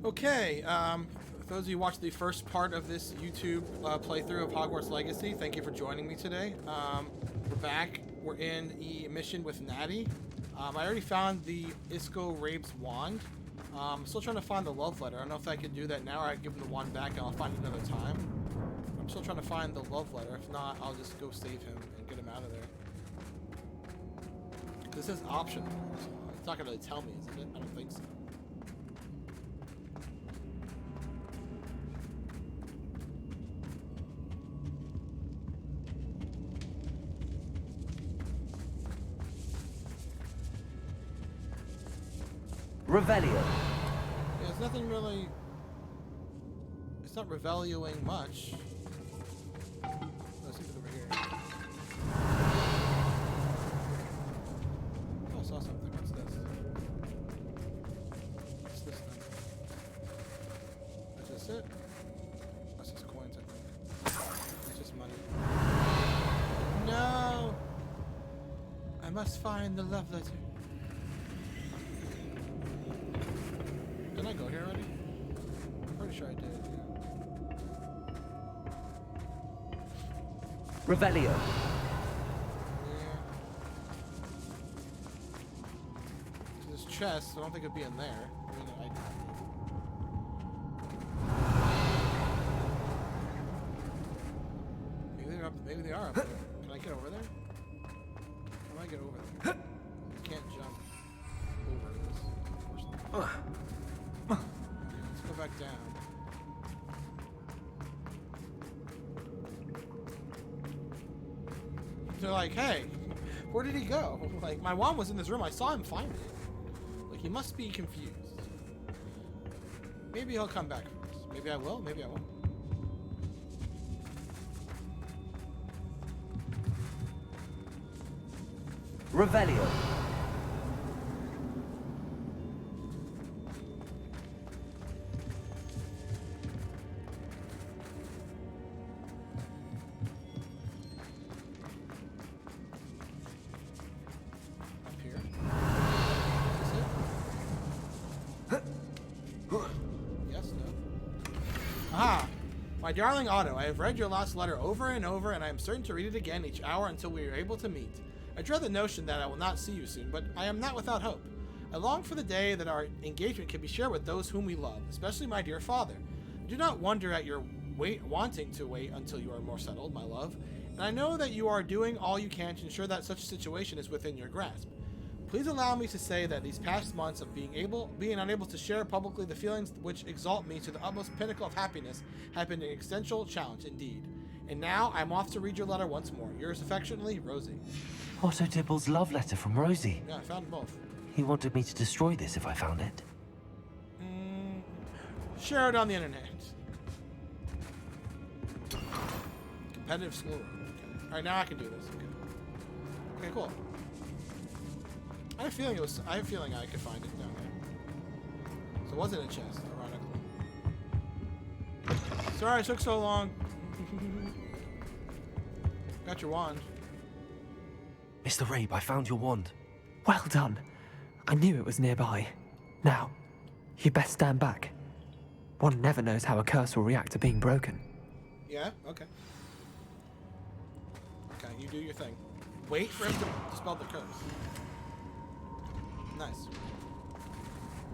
Okay, for those of you who watched the first part of this YouTube playthrough of Hogwarts Legacy, thank you for joining me today. We're back. We're in a mission with Natty. I already found the Isco Rabe's wand. I'm still trying to find the love letter. I don't know if I can do that now or I can give him the wand back and I'll find it another time. I'm still trying to find the love letter. If not, I'll just go save him and get him out of there. This is optional. So it's not going to tell me, is it? I don't think so. Revelio. Yeah, there's nothing really... It's not revelioing much. Let's see what's over here. Oh, I saw something. What's this? What's this thing? Is this it? That's just coins, I think. It's just money. No! I must find the love letter. Didn't I go here already? I'm pretty sure I did, yeah. Revelio. Yeah. This chest, I don't think it'd be in there. I mean, maybe they are up there. Can I get over there? How do I get over there? I can't jump over this, unfortunately. Let's go back down. They're like, hey, where did he go? Like, my wand was in this room. I saw him find it. Like, he must be confused. Maybe he'll come back for us. Maybe I will. Maybe I won't. Revelio. Up here. Is it? Yes, no. Ah! My darling Otto, I have read your last letter over and over, and I am certain to read it again each hour until we are able to meet. I dread the notion that I will not see you soon, but I am not without hope. I long for the day that our engagement can be shared with those whom we love, especially my dear father. Do not wonder at your wanting to wait until you are more settled, my love, and I know that you are doing all you can to ensure that such a situation is within your grasp. Please allow me to say that these past months of being unable to share publicly the feelings which exalt me to the utmost pinnacle of happiness have been an existential challenge indeed. And now I'm off to read your letter once more. Yours affectionately, Rosie. Otto Dibble's love letter from Rosie. Yeah, I found both. He wanted me to destroy this if I found it. Share it on the internet. Competitive school room. Okay. Alright, now I can do this. Okay. Okay, cool. I have a feeling I could find it down there. So it wasn't a chest, ironically. Sorry it took so long. Got your wand. Mr. Rabe, I found your wand. Well done. I knew it was nearby. Now, you best stand back. One never knows how a curse will react to being broken. Yeah? Okay. Okay, you do your thing. Wait for him to dispel the curse. Nice.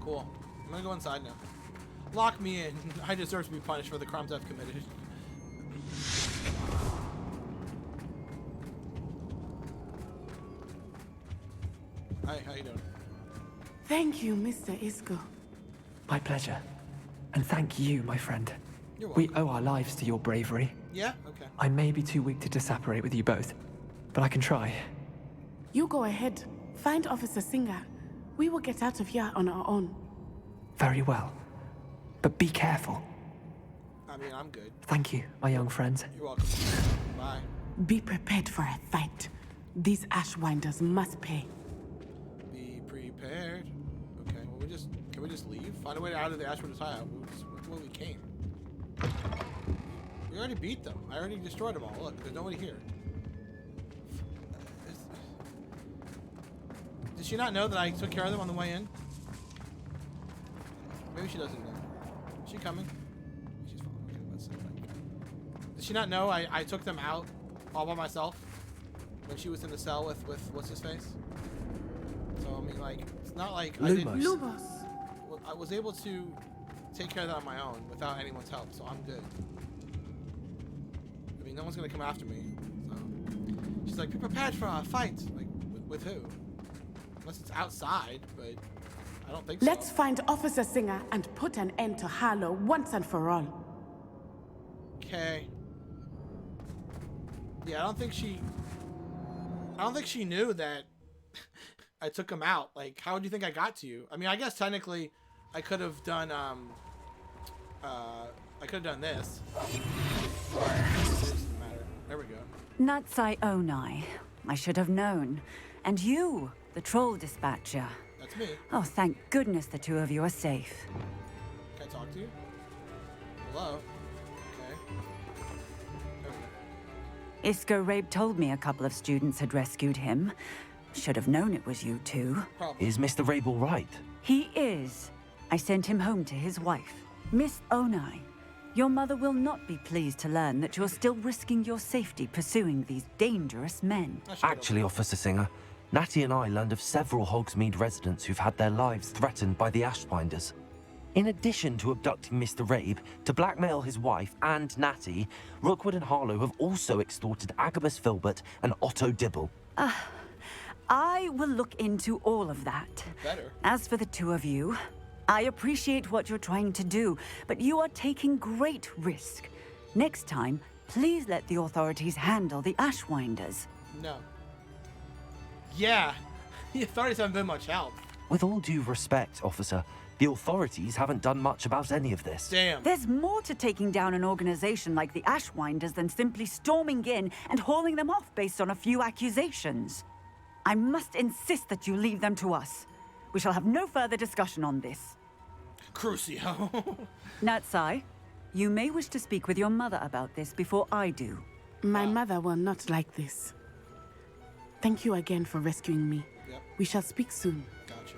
Cool. I'm gonna go inside now. Lock me in. I deserve to be punished for the crimes I've committed. Hi, how you doing? Thank you, Mr. Isco. My pleasure. And thank you, my friend. You're We welcome. owe our lives to your bravery. Yeah? Okay. I may be too weak to disapparate with you both, but I can try. You go ahead. Find Officer Singer. We will get out of here on our own. Very well. But be careful. I mean, I'm good. Thank you, my young friends. You're welcome. Bye. Be prepared for a fight. These Ashwinders must pay. Be prepared. Okay, well, can we just leave? Find a way out of the Ashwood hideout. That's where we came. We already beat them. I already destroyed them all. Look, there's nobody here. Did she not know that I took care of them on the way in? Maybe she doesn't know. she coming? She's fine. Okay, let's see. Did she not know I took them out all by myself when she was in the cell with what's his face? So I mean, like, it's not like I didn't. Lumos. Lubos. Well, I was able to take care of that on my own without anyone's help, so I'm good. I mean, no one's gonna come after me. So she's like, be prepared for a fight. Like, with who? Unless it's outside, but I don't think so. Let's find Officer Singer and put an end to Harlow once and for all. Okay. Yeah, I don't think she knew that I took him out. Like, how would you think I got to you? I mean, I guess technically I could have done this. Doesn't matter. There we go. Natsai Onai. I should have known. And you, the troll dispatcher. That's me. Oh, thank goodness the two of you are safe. Can I talk to you? Hello? Okay. There we go. Isco Rabe told me a couple of students had rescued him. Should have known it was you two. Probably. Is Mr. Rabe all right? He is. I sent him home to his wife. Miss Onai, your mother will not be pleased to learn that you're still risking your safety pursuing these dangerous men. I should get Actually, Officer Singer, Natty and I learned of several Hogsmeade residents who've had their lives threatened by the Ashbinders. In addition to abducting Mr. Rabe to blackmail his wife and Natty, Rookwood and Harlow have also extorted Agabus Filbert and Otto Dibble. I will look into all of that. Better. As for the two of you, I appreciate what you're trying to do, but you are taking great risk. Next time, please let the authorities handle the Ashwinders. No. Yeah. The authorities haven't been much help. With all due respect, officer, the authorities haven't done much about any of this. Damn. There's more to taking down an organization like the Ashwinders than simply storming in and hauling them off based on a few accusations. I must insist that you leave them to us. We shall have no further discussion on this. Crucio. Natsai, you may wish to speak with your mother about this before I do. My mother will not like this. Thank you again for rescuing me. Yep. We shall speak soon. Gotcha.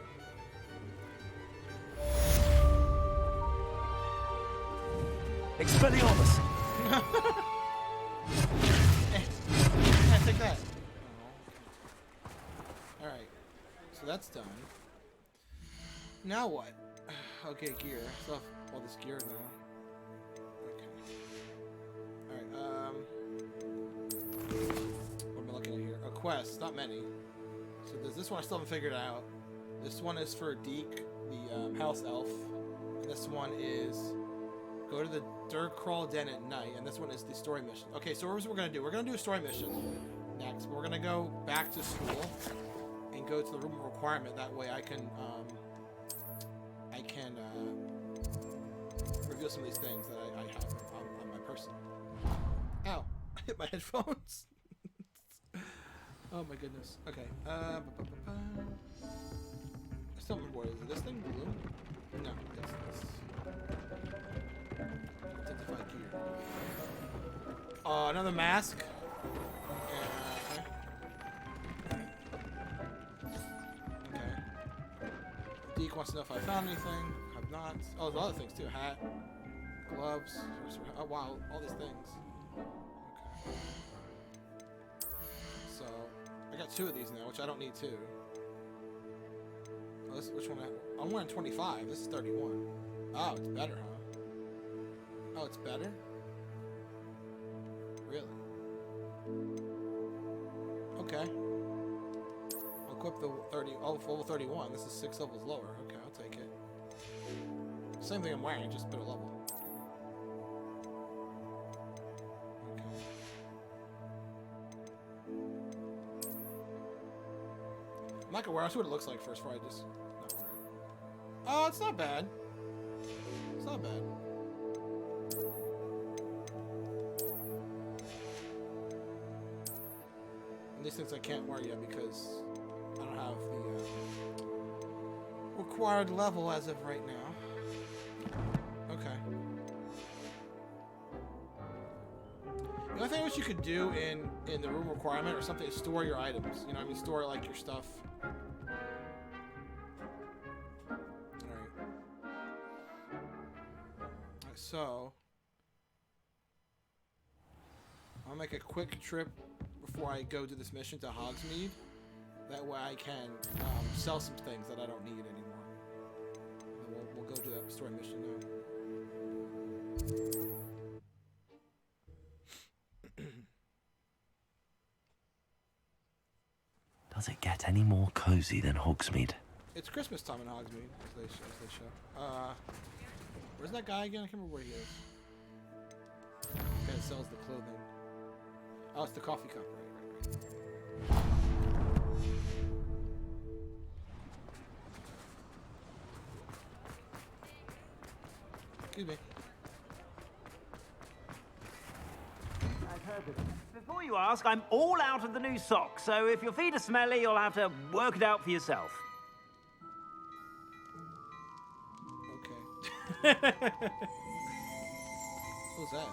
Expelliarmus! Yeah, take that. Alright. So that's done. Now what? Okay, gear. So I have all this gear now. Okay. Alright, what am I looking at here? A quest, not many. So there's this one I still haven't figured out. This one is for Deke, the house elf. And this one is go to the Durcrawl Den at night. And this one is the story mission. Okay, so here's what we're gonna do. We're gonna do a story mission next. But we're gonna go back to school and go to the room of requirement. That way I can reveal some of these things that I have on my person. Ow! I hit my headphones. Oh my goodness. Okay. I still remember what it is. This thing blue? No, it's this. Identify gear. Another mask. Okay. Deke wants to know if I found anything. Have not. Oh, there's other things too. Hat, gloves. Oh wow, all these things. Okay. So I got 2 of these now, which I don't need 2. Oh, this, which one? I'm wearing 25. This is 31. Oh, it's better, huh? Oh, it's better. Really? Okay. I'll equip the 30. Oh, level 31. This is 6 levels lower. Okay, I'll take it. Same thing I'm wearing, just better level. Okay. I'm not gonna wear it. I'll see what it looks like first before I just not wear it. Oh, it's not bad. It's not bad. And these things I can't wear yet because I don't have the required level as of right now. Okay. The only thing which you could do in the room requirement or something is store your items. You know what I mean? Store like your stuff. Alright. so I'll make a quick trip before I go do this mission to Hogsmeade. That way I can sell some things that I don't need anymore. And we'll go do that story mission now. Does it get any more cozy than Hogsmeade? It's Christmas time in Hogsmeade, as they show. Where's that guy again? I can't remember where he is. The guy that sells the clothing. Oh, it's the coffee cup, right. Excuse me. Before you ask, I'm all out of the new socks, so if your feet are smelly, you'll have to work it out for yourself. Okay. Who's that?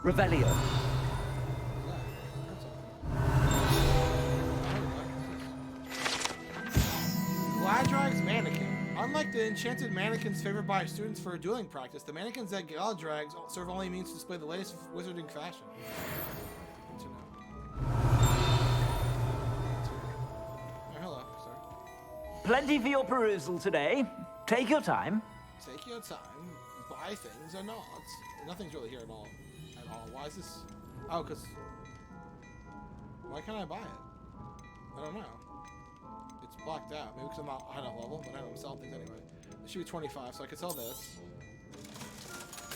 Revelio. Who's that? Gladrag's mannequin. Unlike the enchanted mannequins favored by students for dueling practice, the mannequins at Gladrags serve only means to display the latest wizarding fashion. Good to know. Oh, hello, sir. Plenty for your perusal today. Take your time. Take your time, buy things or not. Nothing's really here at all. Why is this? Oh, because... Why can't I buy it? I don't know. It's blocked out. Maybe because I'm not high enough level, but I don't sell things anyway. It should be 25, so I could sell this.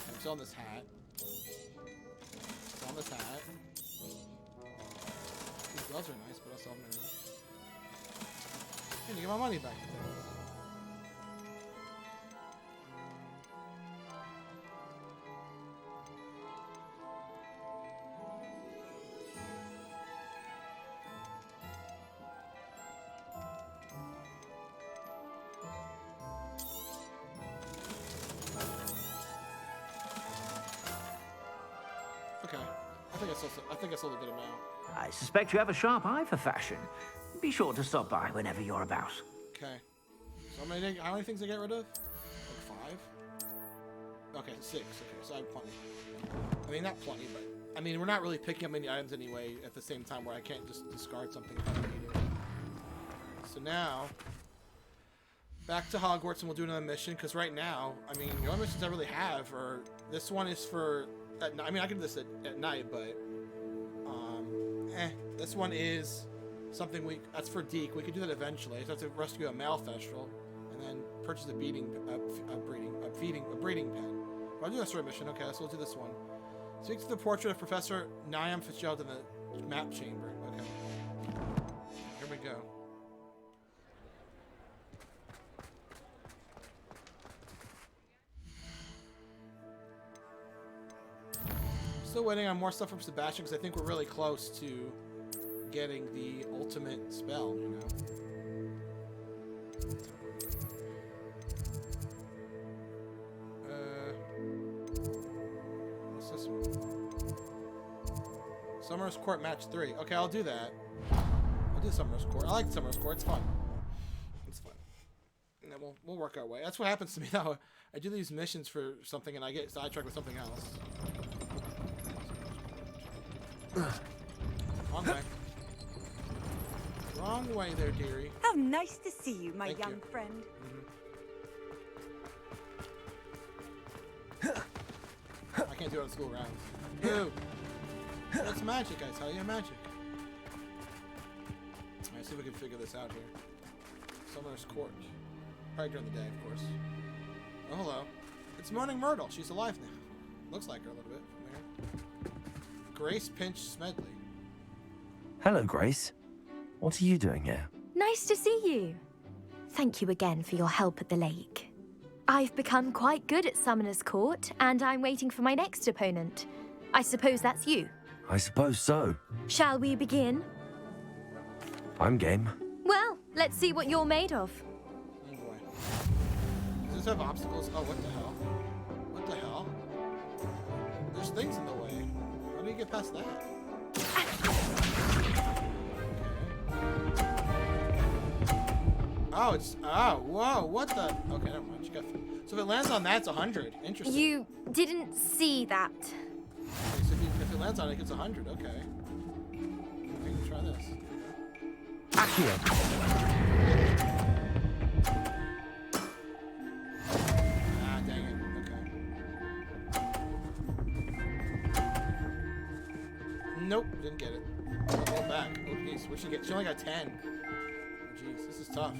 I'm selling this hat. Selling this hat. These gloves are nice, but I'll sell them anyway. I need to get my money back. Okay. I think I sold a good amount. I suspect you have a sharp eye for fashion. Be sure to stop by whenever you're about. Okay. So how many things I get rid of? Like 5? Okay, 6. Okay, so I have plenty. I mean, not plenty, but... I mean, we're not really picking up many items anyway at the same time where I can't just discard something if I don't need it. So now... Back to Hogwarts and we'll do another mission, because right now, I mean, the only missions I really have are... This one is for... I mean, I can do this at night, but... This one is something that's for Deke. We could do that eventually. I just have to rescue a male Thestral and then purchase a breeding pen. But I'll do a story mission. Okay, so we'll do this one. Speak to the portrait of Professor Niam Fitzgerald in the map chamber. Okay. Here we go. Still waiting on more stuff from Sebastian because I think we're really close to getting the ultimate spell, you know. What's this one? Summer's Court Match 3. Okay, I'll do that. I'll do Summer's Court. I like Summer's Court. It's fun. It's fun. And then we'll work our way. That's what happens to me now. I do these missions for something and I get sidetracked with something else. Wrong way. Wrong way there, dearie. How nice to see you, my Thank young you. friend. I can't do it on school rounds. Boo! That's magic, I tell you, magic. Alright, see if we can figure this out here. Summer's Court. Probably during the day, of course. Oh, hello. It's Moaning Myrtle. She's alive now. Looks like her a little bit from there. Grace Pinch Smedley. Hello, Grace. What are you doing here? Nice to see you. Thank you again for your help at the lake. I've become quite good at Summoner's Court, and I'm waiting for my next opponent. I suppose that's you. I suppose so. Shall we begin? I'm game. Well, let's see what you're made of. Oh boy. Does this have obstacles? Oh, what the hell? What the hell? There's things in the way. How do you get past that? Oh, it's... Oh, whoa, what the... Okay, never mind. She got, so if it lands on that, it's 100. Interesting. You didn't see that. Okay, so if it lands on it, it gets 100. Okay. We can try this. Accio. Ah, dang it. Okay. Nope, didn't get it. Go back. Oh, jeez. What'd she get? She only got 10. Oh, jeez. This is tough.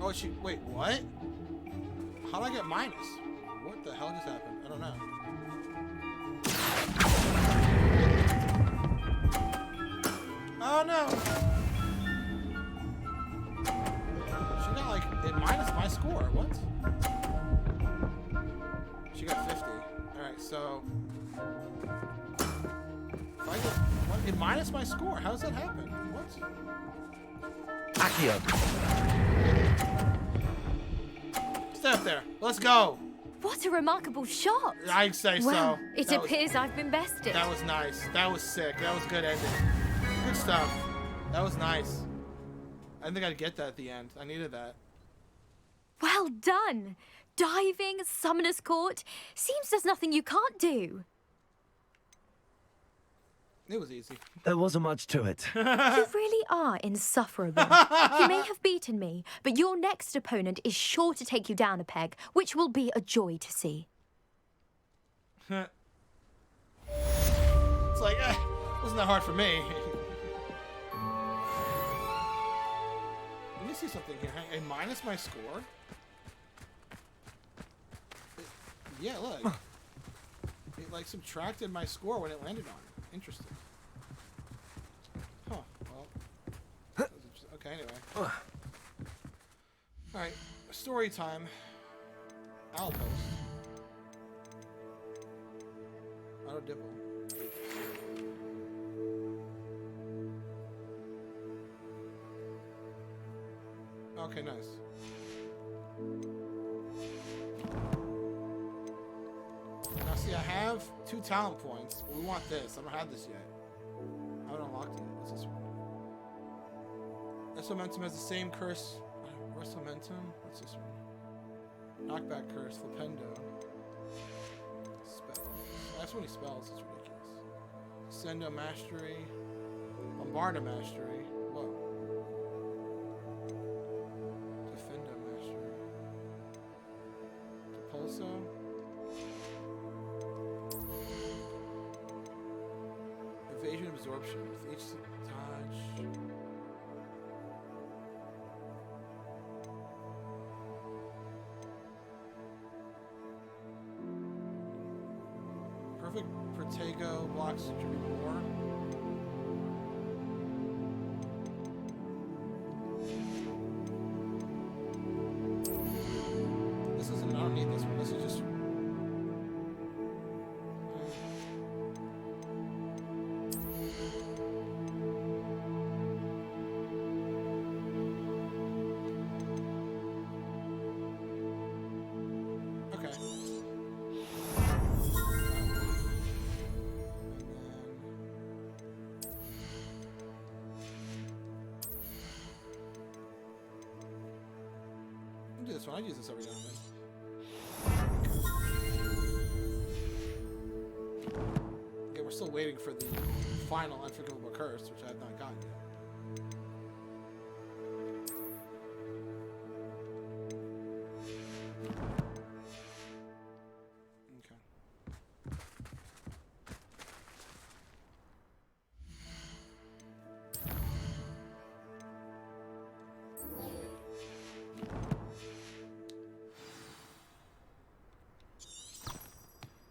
Oh, she. Wait, what? How'd I get minus? What the hell just happened? I don't know. Oh no! She got like it minus my score. What? She got 50. Alright, so if I get what? It minus my score. How does that happen? What? Accio. Stay up there. Let's go. What a remarkable shot! I'd say Well, so. it That was- appears I've been bested. That was nice. That was sick. That was good ending. Good stuff. That was nice. I didn't think I'd get that at the end. I needed that. Well done! Diving, Summoner's Court. Seems there's nothing you can't do. It was easy. There wasn't much to it. You really are insufferable. You may have beaten me, but your next opponent is sure to take you down a peg, which will be a joy to see. It's like, wasn't that hard for me. Let me see something here. It minus my score? Yeah, look. It like subtracted my score when it landed on it. Interesting. Huh. Well. Okay, anyway. Alright. Story time. Outpost. Auto dibble. Okay, nice. Now see, I have 2 talent points. We want this. I don't have this yet. I haven't unlocked it. What's this one? S Momentum has the same curse. Rest Momentum? What's this one? Knockback curse. Flipendo. Spells. That's so many spells. It's ridiculous. Sendo Mastery. Bombarda Mastery. Whoa. Defendo Mastery. Depulso. Evasion Absorption. With each dodge. Perfect Protego blocks to be more. This isn't. I don't need this one. This is just. Okay. I'll do this one. I use this every now and then. Okay, we're still waiting for the final unforgivable curse, which I have not gotten yet. Okay.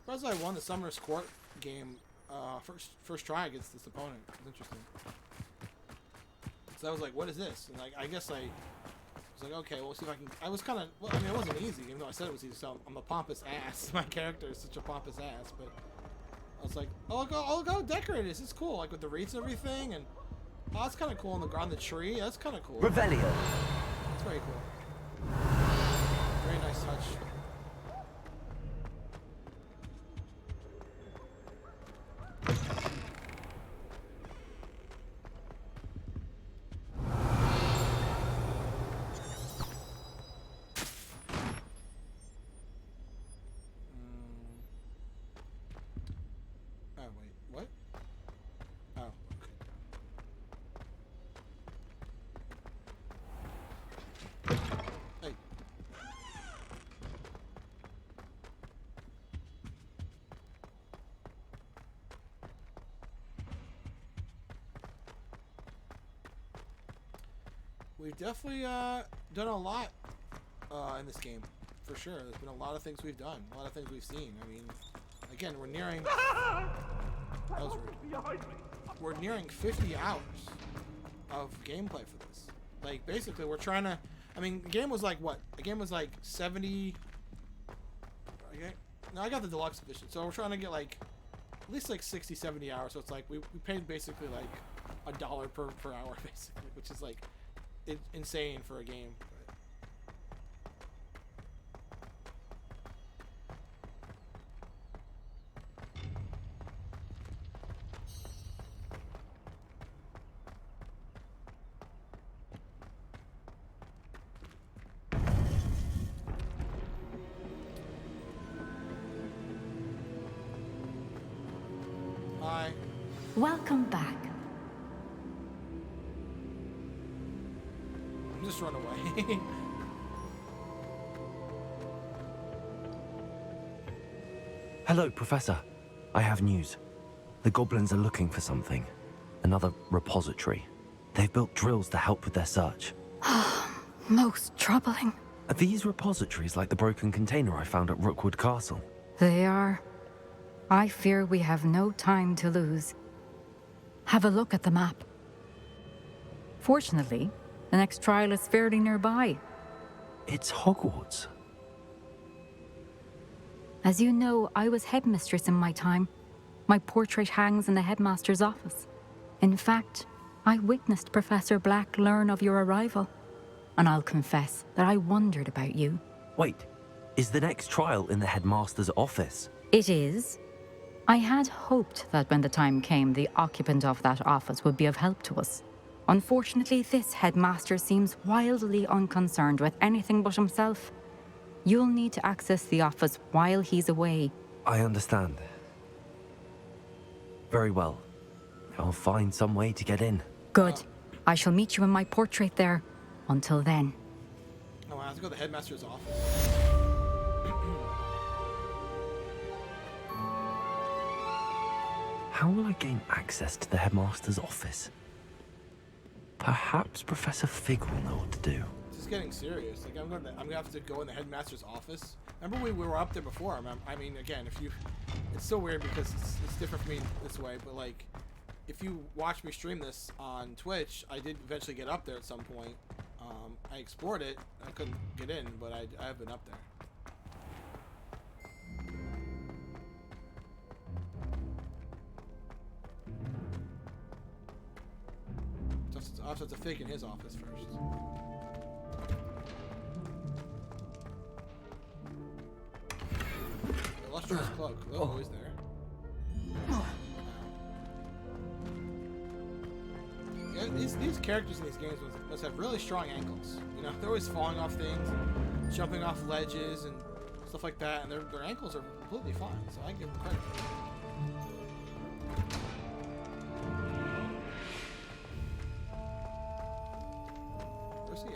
Surprised I won the Summoner's Court game first try against this opponent. It's interesting. So I was like, what is this? And like, I guess I was like, okay, we'll see if I can. I was kind of, well, I mean, it wasn't easy, even though I said it was easy. So I'm a pompous ass. My character is such a pompous ass, but I was like, oh, I'll go decorate this. It's cool, like with the wreaths and everything, and oh, it's kind of cool on the tree. That's kind of cool. Revelio. It's very cool. Very nice touch. we've definitely done a lot in this game, for sure. There's been a lot of things we've done, a lot of things we've seen. I mean, again, we're nearing. That was rude. We're nearing 50 hours of gameplay for this. Like, basically, we're trying to. I mean, the game was like what? The game was like 70. Okay. No, I got the deluxe edition, so we're trying to get like at least like 60, 70 hours. So it's like we paid basically like $1 per hour, basically, which is like insane for a game. Hi. Welcome back. Just run away. Hello, Professor. I have news. The goblins are looking for something. Another repository. They've built drills to help with their search. Most troubling. Are these repositories like the broken container I found at Rookwood Castle? They are. I fear we have no time to lose. Have a look at the map. Fortunately, the next trial is fairly nearby. It's Hogwarts. As you know, I was headmistress in my time. My portrait hangs in the headmaster's office. In fact, I witnessed Professor Black learn of your arrival. And I'll confess that I wondered about you. Wait, is the next trial in the headmaster's office? It is. I had hoped that when the time came, the occupant of that office would be of help to us. Unfortunately, this headmaster seems wildly unconcerned with anything but himself. You'll need to access the office while he's away. I understand. Very well. I'll find some way to get in. Good. I shall meet you in my portrait there. Until then. Oh, I have to go to the headmaster's office. How will I gain access to the headmaster's office? Perhaps Professor Fig will know what to do. This is getting serious. Like I'm gonna have to go in the headmaster's office. Remember we were up there before. I mean, again, it's so weird because it's different for me this way. But like, if you watch me stream this on Twitch, I did eventually get up there at some point. I explored it. I couldn't get in, but I have been up there. So I'll have to fake in his office first. Illustrious cloak. Oh, is there? Yeah, these characters in these games must have really strong ankles. You know, they're always falling off things, jumping off ledges and stuff like that, and their ankles are completely fine. So I give them credit. Where's he at?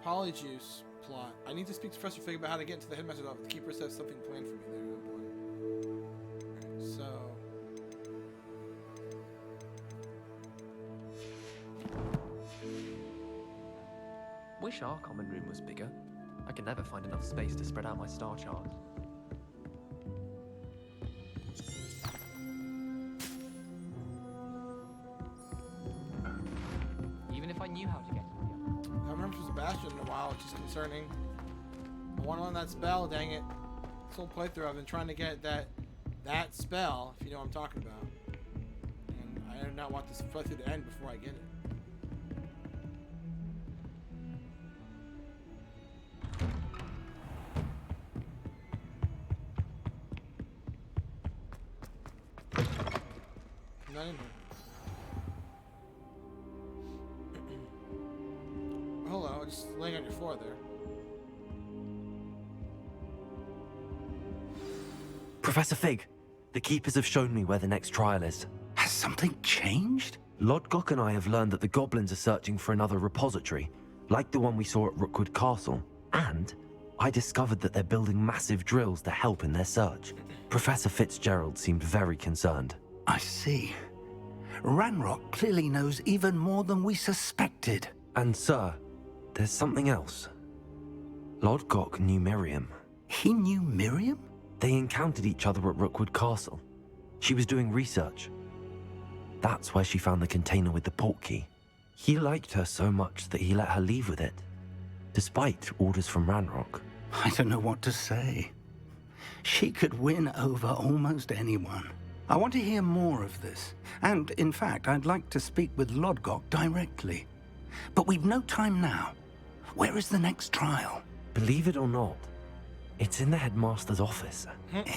Polyjuice plot. I need to speak to Professor Fig about how to get into the headmaster's office. The keeper says something planned for me there. Oh boy. Okay, so. Wish our common room was bigger. I can never find enough space to spread out my star chart. Even if I knew how to get to the I remember from Sebastian in a while, which is concerning. I want to learn that spell, dang it. This whole playthrough I've been trying to get that spell, if you know what I'm talking about. And I do not want this playthrough to end before I get it. Not in here. hold on. Just laying on your floor there. Professor Fig, the Keepers have shown me where the next trial is. Has something changed? Lodgok and I have learned that the goblins are searching for another repository, like the one we saw at Rookwood Castle. And I discovered that they're building massive drills to help in their search. Professor Fitzgerald seemed very concerned. I see. Ranrock clearly knows even more than we suspected. And sir, there's something else. Lodgok knew Miriam. He knew Miriam? They encountered each other at Rookwood Castle. She was doing research. That's where she found the container with the portkey. He liked her so much that he let her leave with it, despite orders from Ranrock. I don't know what to say. She could win over almost anyone. I want to hear more of this. And, in fact, I'd like to speak with Lodgok directly. But we've no time now. Where is the next trial? Believe it or not, it's in the headmaster's office.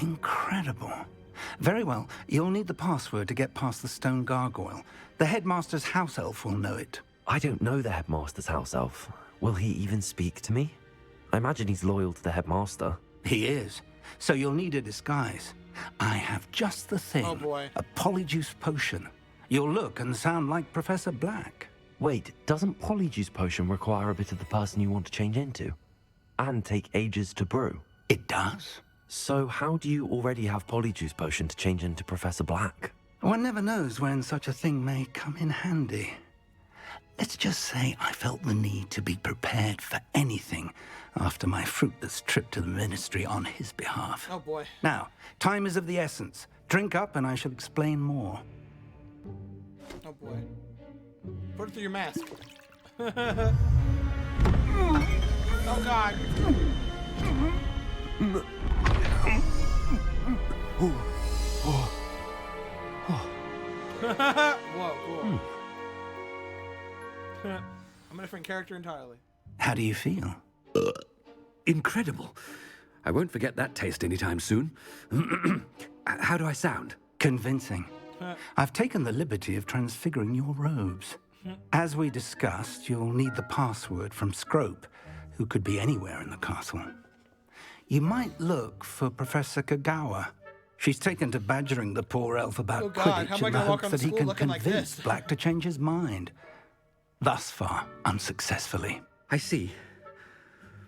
Incredible. Very well. You'll need the password to get past the stone gargoyle. The headmaster's house elf will know it. I don't know the headmaster's house elf. Will he even speak to me? I imagine he's loyal to the headmaster. He is. So you'll need a disguise. I have just the thing. Oh boy. A polyjuice potion. You'll look and sound like Professor Black. Wait, doesn't Polyjuice Potion require a bit of the person you want to change into? And take ages to brew? It does? So how do you already have Polyjuice Potion to change into Professor Black? One never knows when such a thing may come in handy. Let's just say I felt the need to be prepared for anything after my fruitless trip to the Ministry on his behalf. Oh boy. Now, time is of the essence. Drink up and I shall explain more. Oh boy. Put it through your mask. Oh god. Whoa, cool. I'm a different character entirely. How do you feel? Incredible. I won't forget that taste anytime soon. How do I sound? Convincing. I've taken the liberty of transfiguring your robes. As we discussed, you'll need the password from Scrope, who could be anywhere in the castle. You might look for Professor Kagawa. She's taken to badgering the poor elf about Oh God, how Quidditch am I in the gonna walk hope on that he school can looking like convince this? Black to change his mind. Thus far, unsuccessfully. I see.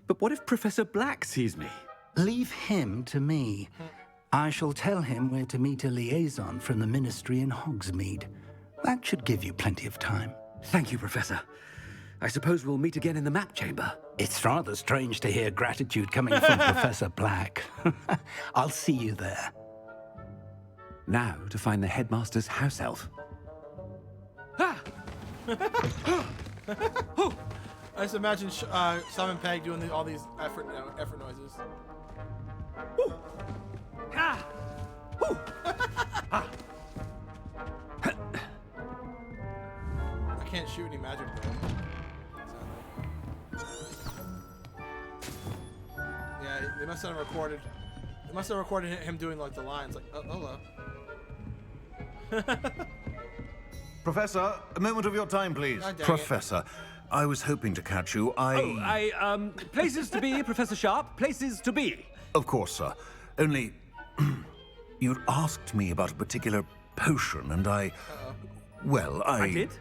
But what if Professor Black sees me? Leave him to me. I shall tell him where to meet a liaison from the Ministry in Hogsmeade. That should give you plenty of time. Thank you, Professor. I suppose we'll meet again in the map chamber. It's rather strange to hear gratitude coming from Professor Black. I'll see you there. Now to find the headmaster's house elf. Ah! I just imagine Simon Pegg doing all these effort noises. Ooh. Ah! Ooh. Ah! I can't shoot any magic though. Yeah, they must have recorded. They must have recorded him doing like the lines, like, oh, hello. Professor, a moment of your time, please. God dang Professor, I was hoping to catch you. Places to be, Professor Sharp. Places to be. Of course, sir. Only, you'd asked me about a particular potion, and well, I did?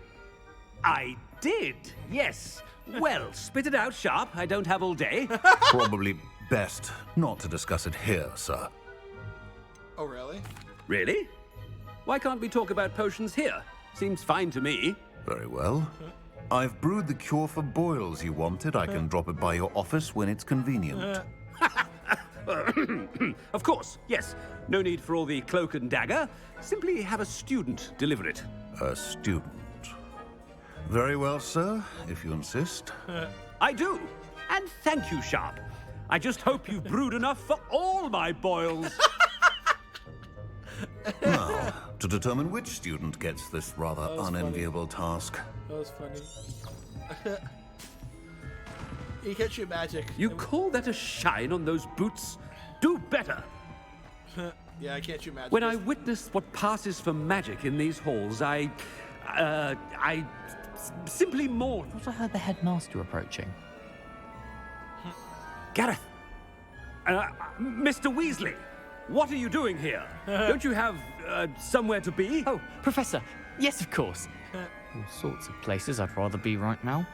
I did, yes. Well, spit it out, Sharp. I don't have all day. Probably best not to discuss it here, sir. Oh, really? Really? Why can't we talk about potions here? Seems fine to me. Very well. I've brewed the cure for boils you wanted. I can drop it by your office when it's convenient. Of course, yes. No need for all the cloak and dagger. Simply have a student deliver it. A student. Very well, sir, if you insist. I do. And thank you, Sharp. I just hope you've brewed enough for all my boils. Now, to determine which student gets this rather unenviable task. That was funny. You can't shoot magic. You call that a shine on those boots? Do better. Yeah, I can't shoot magic. When I witness what passes for magic in these halls, I It's simply more... I thought I heard the headmaster approaching. Gareth! Mr. Weasley! What are you doing here? Don't you have somewhere to be? Oh, Professor. Yes, of course. All sorts of places I'd rather be right now.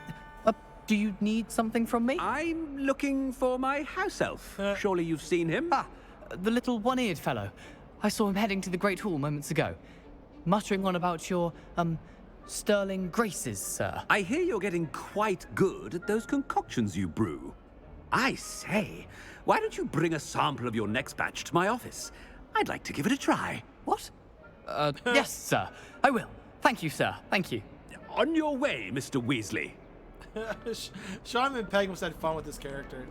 Do you need something from me? I'm looking for my house elf. Surely you've seen him? Ah, the little one-eared fellow. I saw him heading to the Great Hall moments ago, muttering on about your, sterling graces, sir. I hear you're getting quite good at those concoctions you brew. I say, why don't you bring a sample of your next batch to my office? I'd like to give it a try. What? Yes, sir. I will. Thank you, sir. Thank you. On your way, Mr. Weasley. Sean and Peg must have had fun with this character.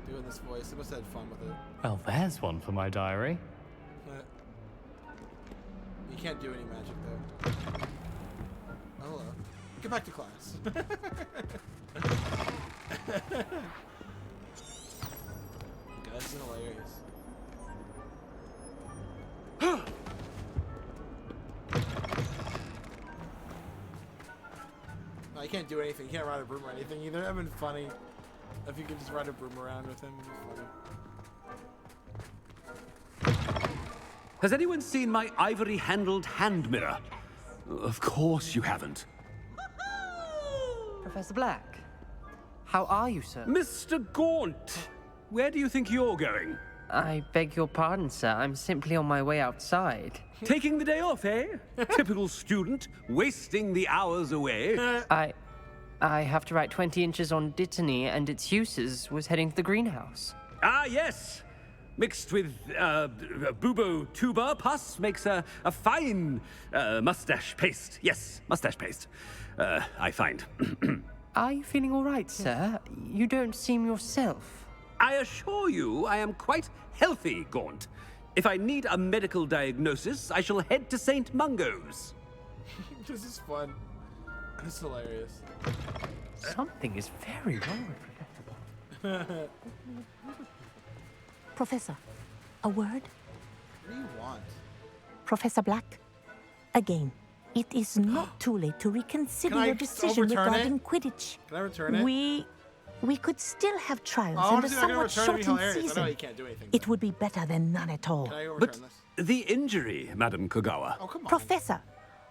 Doing this voice. They must have had fun with it. Well, there's one for my diary. You can't do any magic, though. Oh, hello. Get back to class. This is hilarious. No, you can't do anything. You can't ride a broom or anything either. That'd been funny if you could just ride a broom around with him. It'd be funny. Has anyone seen my ivory-handled hand mirror? Of course you haven't. Professor Black, how are you, sir? Mr. Gaunt, where do you think you're going? I beg your pardon, sir. I'm simply on my way outside. Taking the day off, eh? Typical student, wasting the hours away. I have to write 20 inches on Dittany and its uses. Was heading to the greenhouse. Ah, yes. Mixed with bubo tuba pus makes a fine mustache paste. Yes, mustache paste. I find. Are you feeling all right, sir? You don't seem yourself. I assure you I am quite healthy, Gaunt. If I need a medical diagnosis, I shall head to St. Mungo's. This is fun. It's hilarious. Something is very wrong with Professor. Professor, a word? What do you want? Professor Black, again, it is not too late to reconsider your decision regarding Quidditch. Can I return it? We could still have trials Oh, in a I'm somewhat shortened I know season. you can't do anything. It would be better than none at all. Can I overturn But this? the injury, Madam Kogawa. Oh, come on. Professor,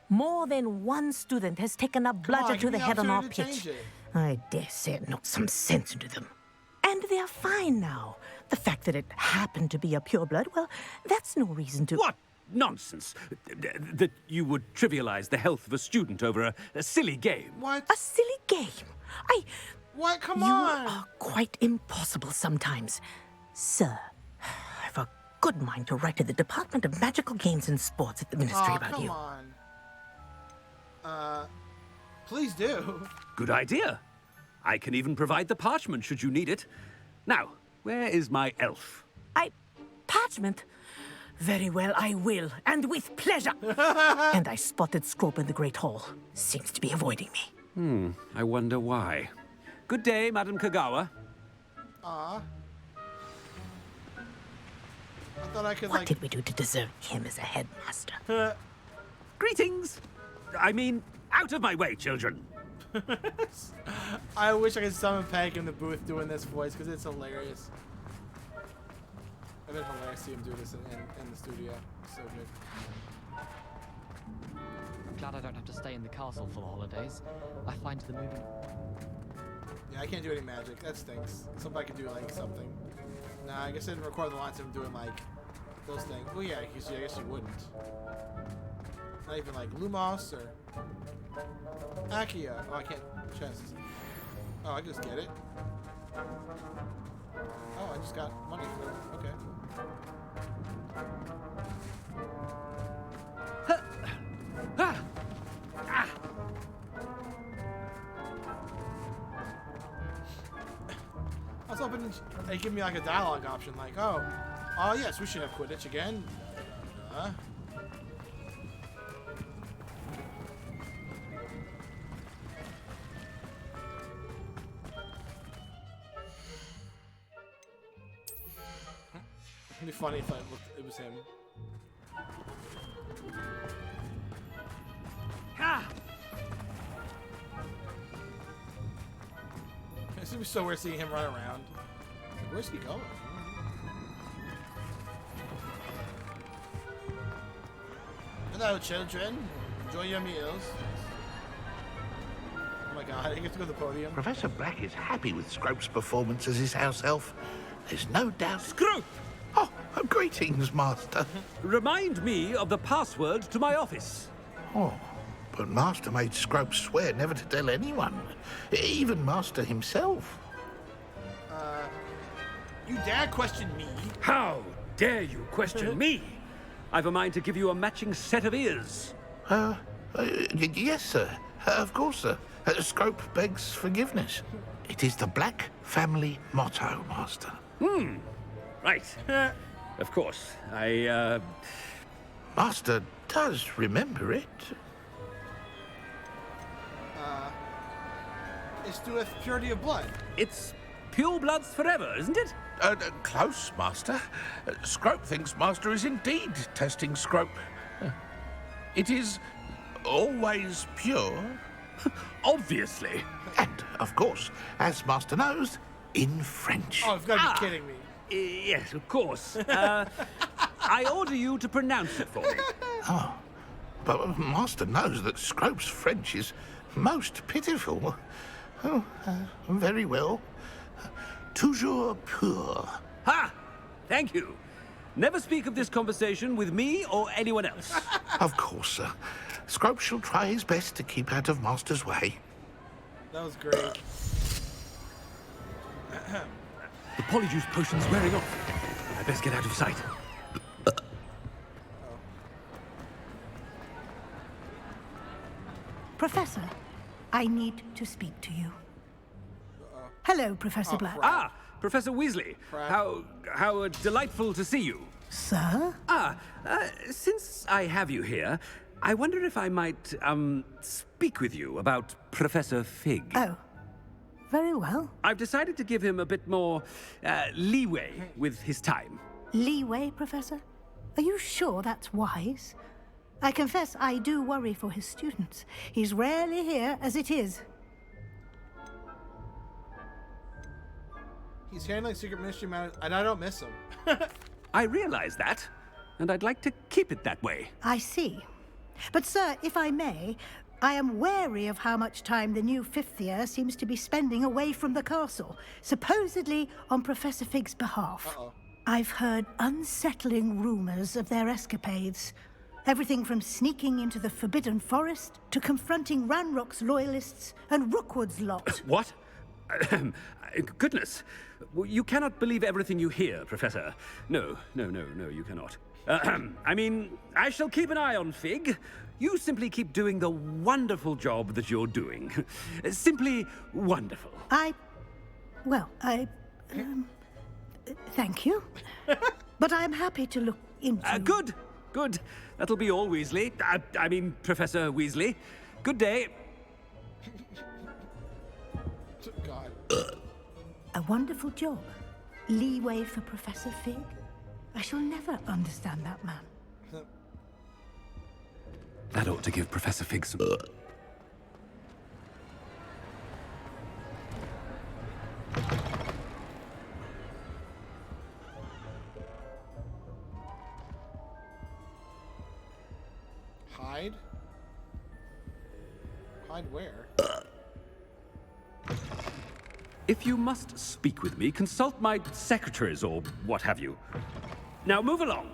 more than one student has taken a bludger to the head on our pitch. I dare say it knocked some sense into them. And they're fine now. The fact that it happened to be a pureblood, well, that's no reason to... What nonsense! That you would trivialize the health of a student over a silly game. What? A silly game? What? Come you on! You are quite impossible sometimes. Sir, I've a good mind to write to the Department of Magical Games and Sports at the Ministry about you. Come on. Please do. Good idea. I can even provide the parchment should you need it. Now, where is my elf? Parchment? Very well, I will, and with pleasure. And I spotted Scrope in the Great Hall. Seems to be avoiding me. I wonder why. Good day, Madam Kogawa. I thought I could, What did we do to deserve him as a headmaster? Greetings! I mean, out of my way, children. I wish I could summon Peg in the booth doing this voice, because it's hilarious. It's been hilarious to see him do this in the studio. So good. I'm glad I don't have to stay in the castle for the holidays. I find the movie... Yeah, I can't do any magic. That stinks. Somebody could do, like, something. Nah, I guess I didn't record the lines of him doing, like, those things. Well, yeah, I guess you wouldn't. Not even, like, Lumos or... Akia. Oh, I can't chest. Oh, I just get it. Oh, I just got money for it. Okay. I was hoping they give me like a dialogue option, like, oh, yes, we should have Quidditch again. It'd be funny if it was him. It's gonna be so weird seeing him run around. Like, where's he going? Hello, children. Enjoy your meals. Oh my god, I get to go to the podium. Professor Black is happy with Scrope's performance as his house elf. There's no doubt. Scrope! Oh, greetings, Master. Remind me of the password to my office. Oh, but Master made Scrope swear never to tell anyone, even Master himself. You dare question me? How dare you question me? I've a mind to give you a matching set of ears. Yes, sir. Of course, sir. Scrope begs forgiveness. It is the Black family motto, Master. Right. Of course. Master does remember it. It's to with purity of blood. It's pure bloods forever, isn't it? Close, Master. Scrope thinks Master is indeed testing Scrope. It is always pure. Obviously. And, of course, as Master knows, in French. Oh, you've got to be kidding me. Yes, of course. I order you to pronounce it for me. Oh, but Master knows that Scrope's French is most pitiful. Oh, very well. Toujours pur. Ha! Thank you. Never speak of this conversation with me or anyone else. Of course, sir. Scrope shall try his best to keep out of Master's way. That was great. The polyjuice potion's wearing off. I best get out of sight. Professor, I need to speak to you. Hello, Professor Black. Ah, Professor Weasley. How delightful to see you. Sir? Since I have you here, I wonder if I might, speak with you about Professor Fig. Oh, very well. I've decided to give him a bit more, leeway with his time. Leeway, Professor? Are you sure that's wise? I confess I do worry for his students. He's rarely here as it is. He's handling secret ministry matters, and I don't miss him. I realize that, and I'd like to keep it that way. I see. But, sir, if I may, I am wary of how much time the new fifth year seems to be spending away from the castle, supposedly on Professor Fig's behalf. I've heard unsettling rumors of their escapades. Everything from sneaking into the Forbidden Forest to confronting Ranrock's loyalists and Rookwood's lot. What? Goodness. You cannot believe everything you hear, Professor. No, you cannot. I mean, I shall keep an eye on Fig. You simply keep doing the wonderful job that you're doing. Simply wonderful. Thank you. But I'm happy to look into... Good. That'll be all, Weasley. I mean, Professor Weasley. Good day. God. A wonderful job. Leeway for Professor Fig? I shall never understand that man. That ought to give Professor Fig some... Hide? Hide where? If you must speak with me, consult my secretaries or what have you. Now move along.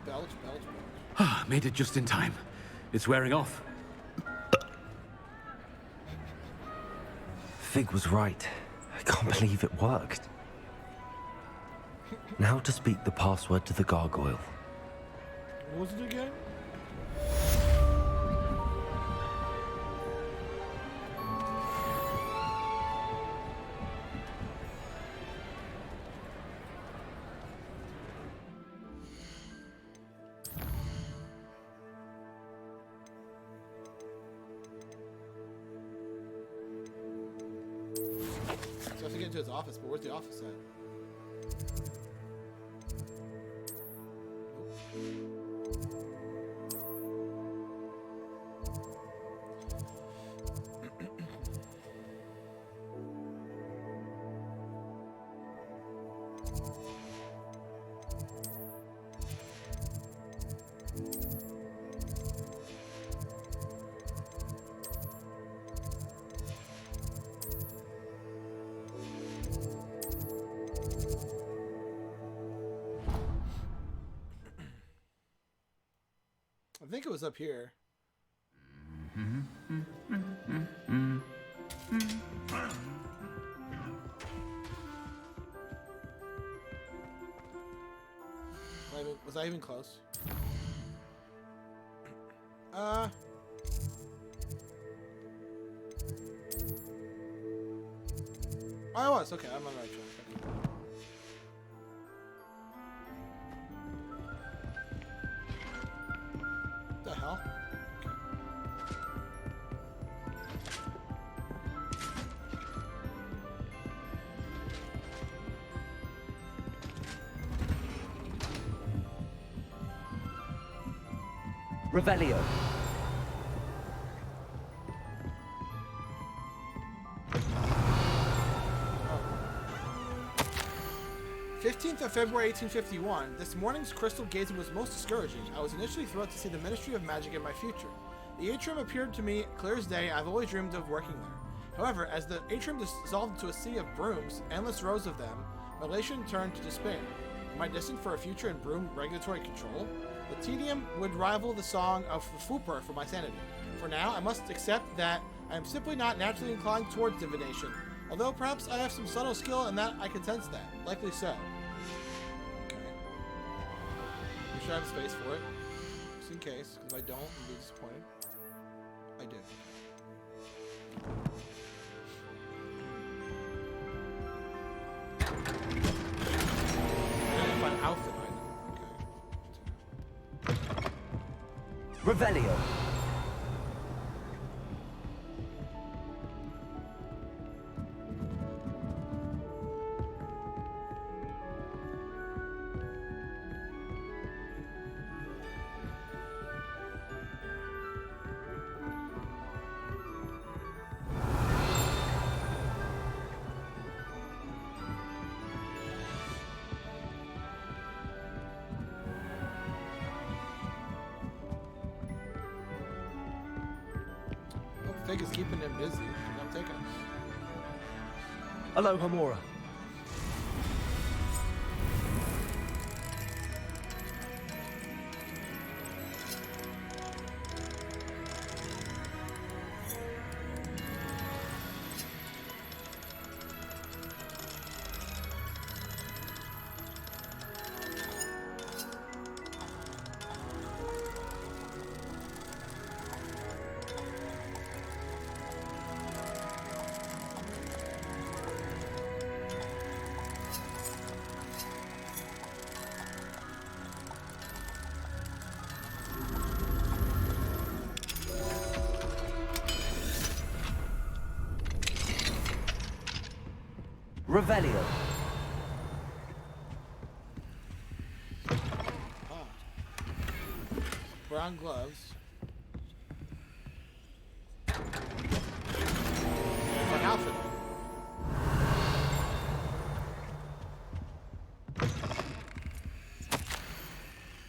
Belch. Made it just in time. It's wearing off. Fig was right. I can't believe it worked. Now to speak the password to the gargoyle. What was it again? get into his office, but where's the office at? I think it was up here. Was I even close? Oh, I was. Okay, I'm on the right track. Okay. What the hell? Revelio. 15th of February 1851, this morning's crystal gazing was most discouraging. I was initially thrilled to see the Ministry of Magic in my future. The atrium appeared to me clear as day. I've always dreamed of working there. However, as the atrium dissolved into a sea of brooms, endless rows of them, my elation turned to despair. Am I destined for a future in broom regulatory control? The tedium would rival the song of the Fooper for my sanity. For now, I must accept that I am simply not naturally inclined towards divination. Although perhaps I have some subtle skill in that I can sense that. Likely so. Okay. Make sure I have space for it. Just in case, because if I don't, I'll be disappointed. I did. Find outfit item. Okay. Revelio. Fig is keeping him busy. I'm taking him. Aloha Mora. Revelio. Ah. Brown gloves. An outfit.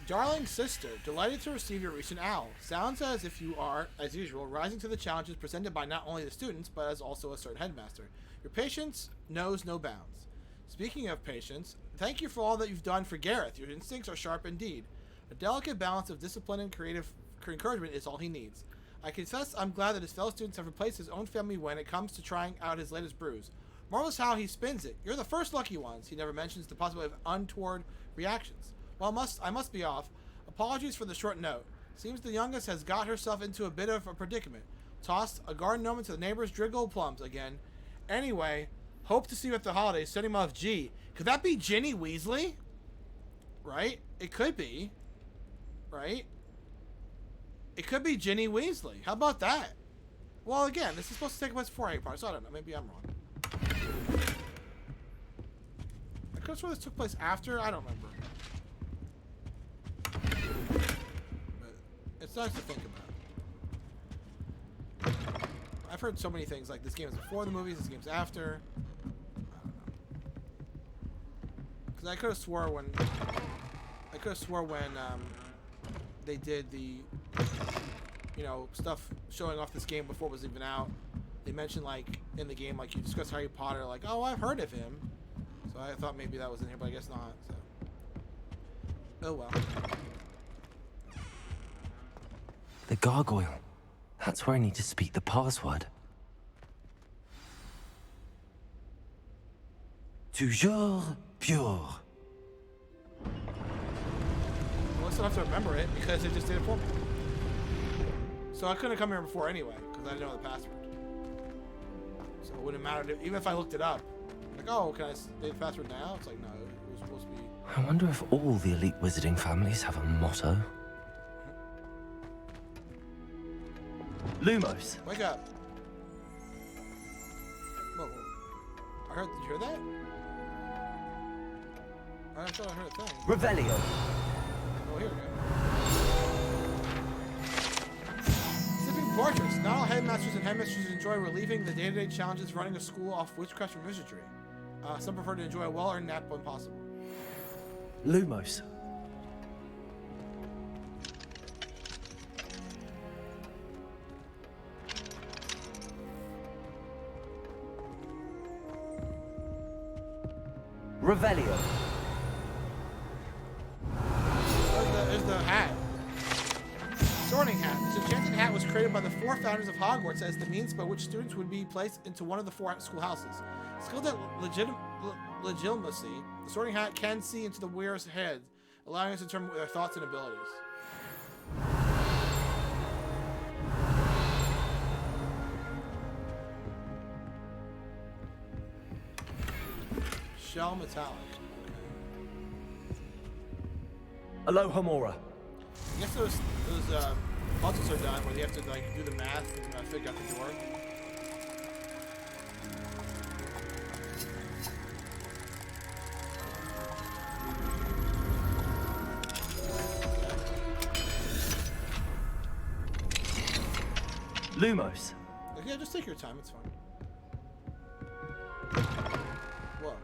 Darling sister, delighted to receive your recent owl. Sounds as if you are, as usual, rising to the challenges presented by not only the students, but as also a certain headmaster. Your patience knows no bounds. Speaking of patience, thank you for all that you've done for Gareth. Your instincts are sharp indeed. A delicate balance of discipline and creative encouragement is all he needs. I confess I'm glad that his fellow students have replaced his own family when it comes to trying out his latest brews. Marvelous how he spins it. You're the first lucky ones. He never mentions the possibility of untoward reactions. Well, I must be off. Apologies for the short note. Seems the youngest has got herself into a bit of a predicament. Tossed a garden gnome into the neighbor's driggle plums again. Anyway, hope to see you at the holidays. Sending him off G. Could that be Ginny Weasley? Right? It could be. Right? It could be Ginny Weasley. How about that? Well, again, this is supposed to take place before Harry Potter, so I don't know. Maybe I'm wrong. could have sworn this took place after. I don't remember. But it's nice to think about. I've heard so many things like this game is before the movies, this game's after. I don't know. Because I could have swore when they did the stuff showing off this game before it was even out. They mentioned like in the game, like you discuss Harry Potter, like, oh, I've heard of him. So I thought maybe that was in here, but I guess not. So oh well. The gargoyle. That's where I need to speak the password. Toujours pure. Well, I still have to remember it because it just did it for me. So I couldn't come here before anyway because I didn't know the password. So it wouldn't matter even if I looked it up. Like, oh, can I say the password now? It's like, no, it was supposed to be. I wonder if all the elite wizarding families have a motto. Lumos. Wake up. Whoa, whoa. Did you hear that? I thought I heard a thing. Revelio. Oh, here we go. Sipping portraits. Not all headmasters and headmistresses enjoy relieving the day-to-day challenges running a school off witchcraft and wizardry. Some prefer to enjoy a well-earned nap when possible. Lumos. Revelio. There's the hat. Sorting hat. This enchanted hat was created by the 4 founders of Hogwarts as the means by which students would be placed into one of the 4 schoolhouses. Skilled at legitimacy, the sorting hat can see into the wearer's head, allowing us to determine their thoughts and abilities. Shell metallic. Okay. Aloha Mora. I guess those puzzles are done where you have to like do the math and figure out the door. Lumos. Yeah, just take your time. It's fine. Whoa.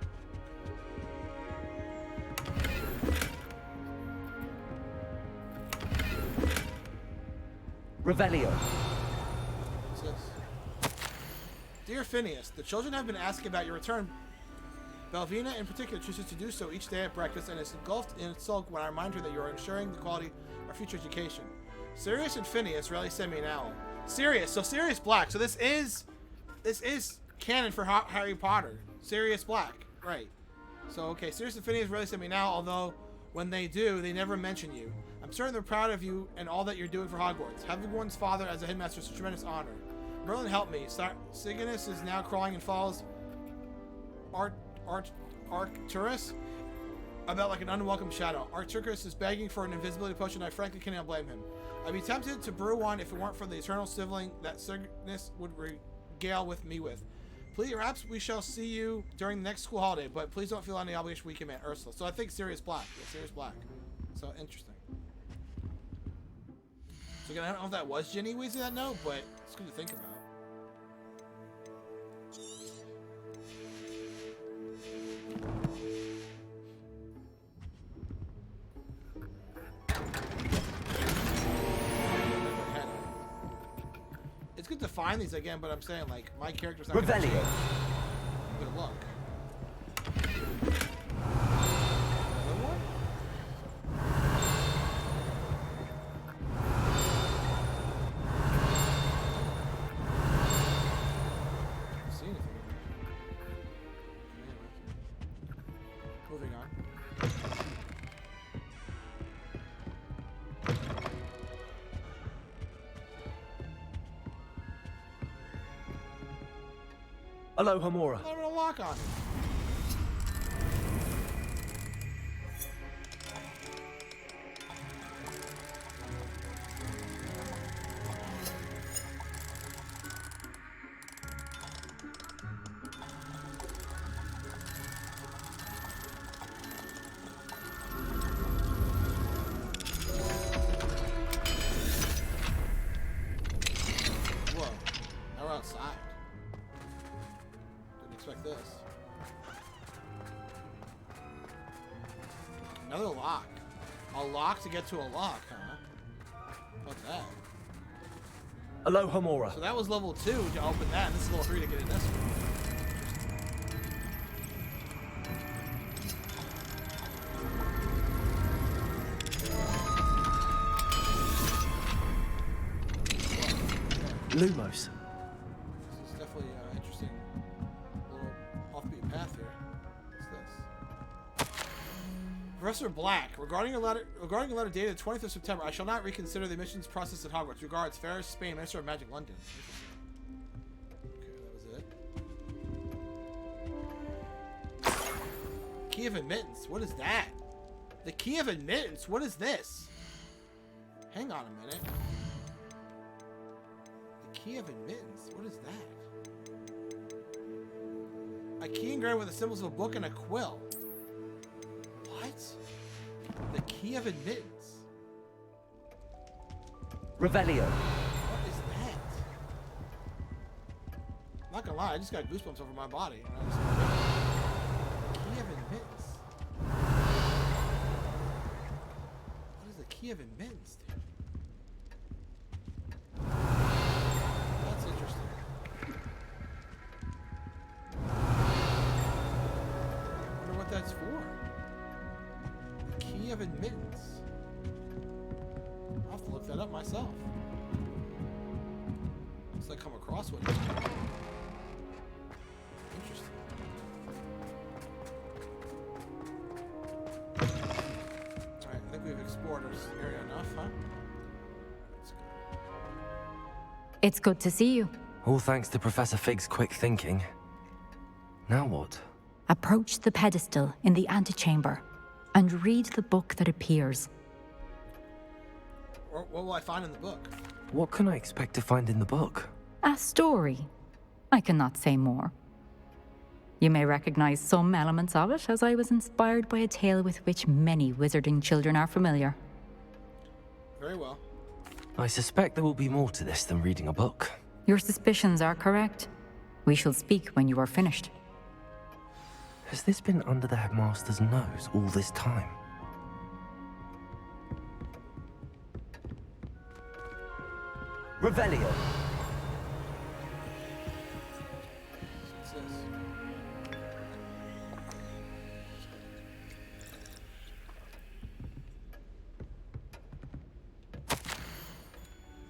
Revelio. What's this? Dear Phineas, the children have been asking about your return. Belvina, in particular, chooses to do so each day at breakfast and is engulfed in sulk when I remind her that you are ensuring the quality of our future education. Sirius and Phineas rarely send me an owl. Sirius, so Sirius Black. So this is canon for Harry Potter. Sirius Black, right? So okay, Sirius and Phineas rarely send me an owl, although when they do, they never mention you. I'm certain they're proud of you and all that you're doing for Hogwarts. Having one's father as a headmaster is a tremendous honor. Merlin, help me. Siginus is now crawling and falls Arcturus about like an unwelcome shadow. Arcturus is begging for an invisibility potion. I frankly cannot blame him. I'd be tempted to brew one if it weren't for the eternal sibling that Siginus would regale with me with. Please, perhaps we shall see you during the next school holiday, but please don't feel any obligation we command. Ursula. So I think Sirius Black. Yeah, Sirius Black. So interesting. So again, I don't know if that was Ginny Weasley that note, but it's good to think about. It's good to find these again, but I'm saying like my character's not gonna change. I'm gonna look. Another one? I don't see anything. Anyway. Moving on. Aloha Mora. I'm gonna lock on it. Another lock. A lock to get to a lock, huh? What's that? Aloha Mora. So that was level 2 to open that, and this is level 3 to get in this one. Lumos. This is definitely an interesting little offbeat path here. What's this? Professor Black, regarding a letter dated the 20th of September, I shall not reconsider the admissions process at Hogwarts. Regards, Ferris, Spain, Minister of Magic, London. Okay, that was it. Key of admittance. What is that? The key of admittance. What is this? Hang on a minute. Key of admittance. What is that? A key engraved with the symbols of a book and a quill. What? The key of admittance. Revelio. What is that? Not gonna lie, I just got goosebumps over my body. Key of admittance. What is the key of admittance, dude? That's for the key of admittance. I'll have to look that up myself. Unless I come across one. Interesting. Alright, I think we've explored this area enough, huh? Let's go. It's good to see you. All thanks to Professor Fig's quick thinking. Now what? Approach the pedestal in the antechamber and read the book that appears. What will I find in the book? What can I expect to find in the book? A story. I cannot say more. You may recognize some elements of it, as I was inspired by a tale with which many wizarding children are familiar. Very well. I suspect there will be more to this than reading a book. Your suspicions are correct. We shall speak when you are finished. Has this been under the headmaster's nose all this time? Revelio. What's this?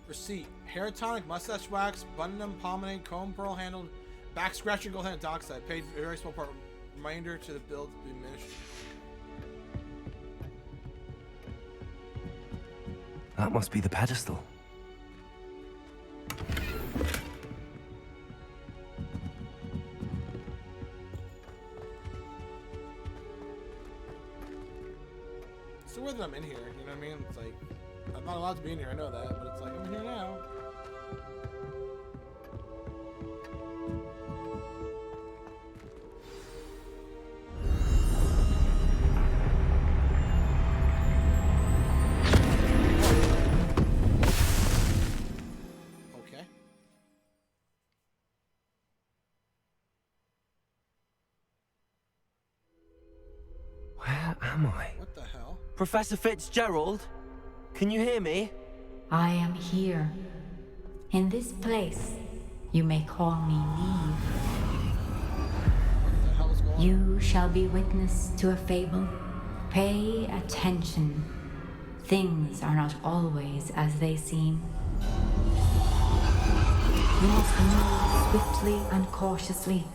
Receipt. Hair tonic, mustache wax, bun pomade, comb pearl handled, back scratching gold handed dockside. Paid a very small part. Reminder to the bill to be diminished. That must be the pedestal. It's the way that I'm in here, you know what I mean? It's like, I'm not allowed to be in here, I know that, but it's like, I'm here now. Where am I? What the hell? Professor Fitzgerald? Can you hear me? I am here. In this place, you may call me Neve. What the hell is going on? You shall be witness to a fable. Pay attention. Things are not always as they seem. You must move swiftly and cautiously.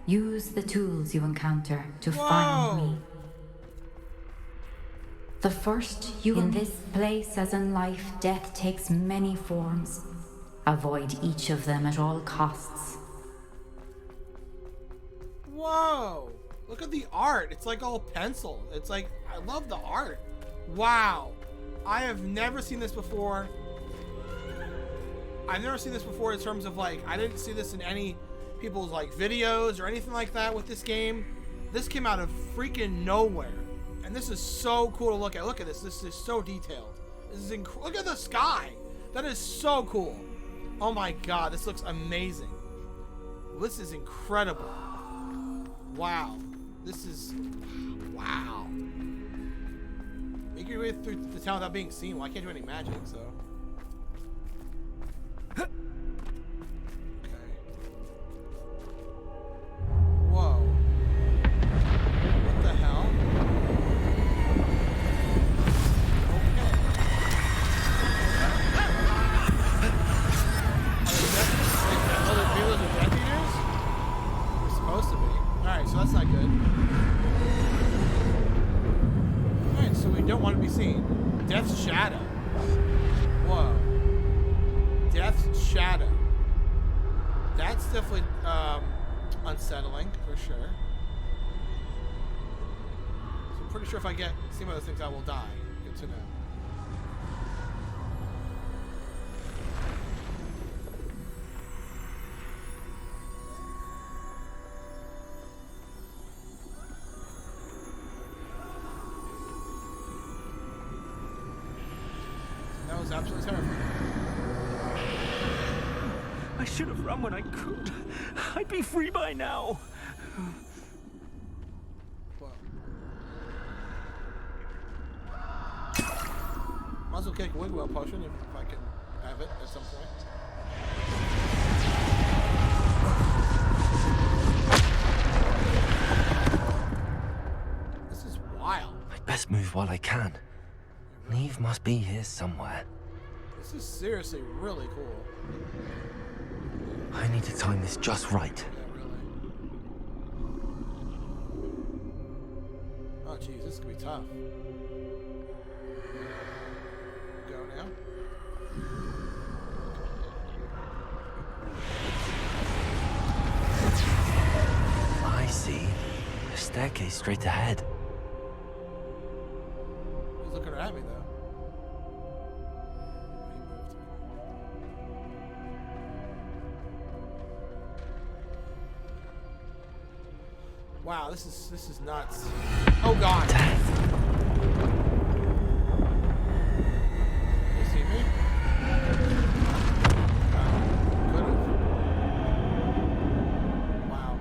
Use the tools you encounter to find me. The first you in this place, as in life, death takes many forms. Avoid each of them at all costs. Whoa! Look at the art. It's like all pencil. It's like, I love the art. Wow. I have never seen this before. I've never seen this before in terms of like, I didn't see this in any people's like videos or anything like that with this game. This came out of freaking nowhere. And this is so cool to look at. Look at this. This is so detailed. This is look at the sky. That is so cool. Oh my god, this looks amazing. This is incredible. Wow. This is wow. can get through the town without being seen. Well, I can't do any magic, so. Okay. Whoa. What the hell? Alright, so that's not good. Alright, so we don't want to be seen. Death's Shadow. Whoa. Death's Shadow. That's definitely unsettling, for sure. So I'm pretty sure if I see one of those things, I will die. Good to know. That was absolutely terrifying. I should have run when I could. I'd be free by now. Might as well take a Wigwell potion if I can have it at some point. This is wild. I'd best move while I can. Neve must be here somewhere. This is seriously really cool. I need to time this just right. Yeah, really. Oh, jeez, this is gonna be tough. Go now. I see. A staircase straight ahead. He's looking at me, though. Wow, this is nuts. Oh God! You see me? Could've. Wow.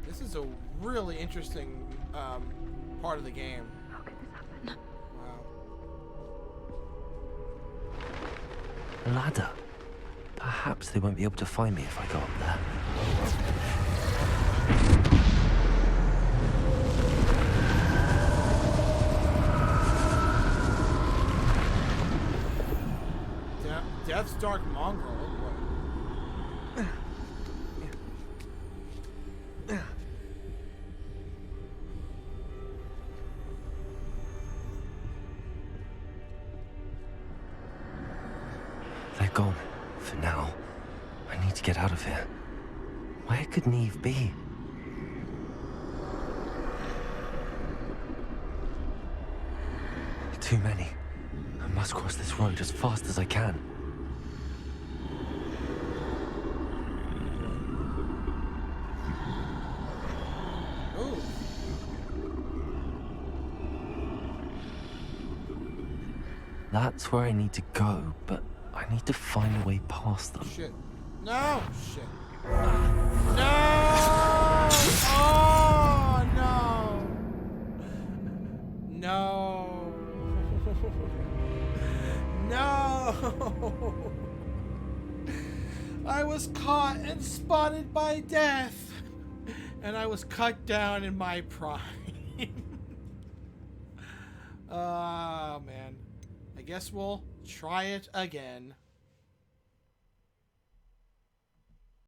This is a really interesting part of the game. How could this happen? Wow. Ladder. Perhaps they won't be able to find me if I go up there. Death's Dark Mongrel. They're gone. For now. I need to get out of here. Where could Neve be? Too many. I must cross this road as fast as I can. Ooh. That's where I need to go, but I need to find a way past them. Shit. No! Shit. No! Oh, no! No! No! I was caught and spotted by death, and I was cut down in my prime. Oh, man. I guess we'll try it again.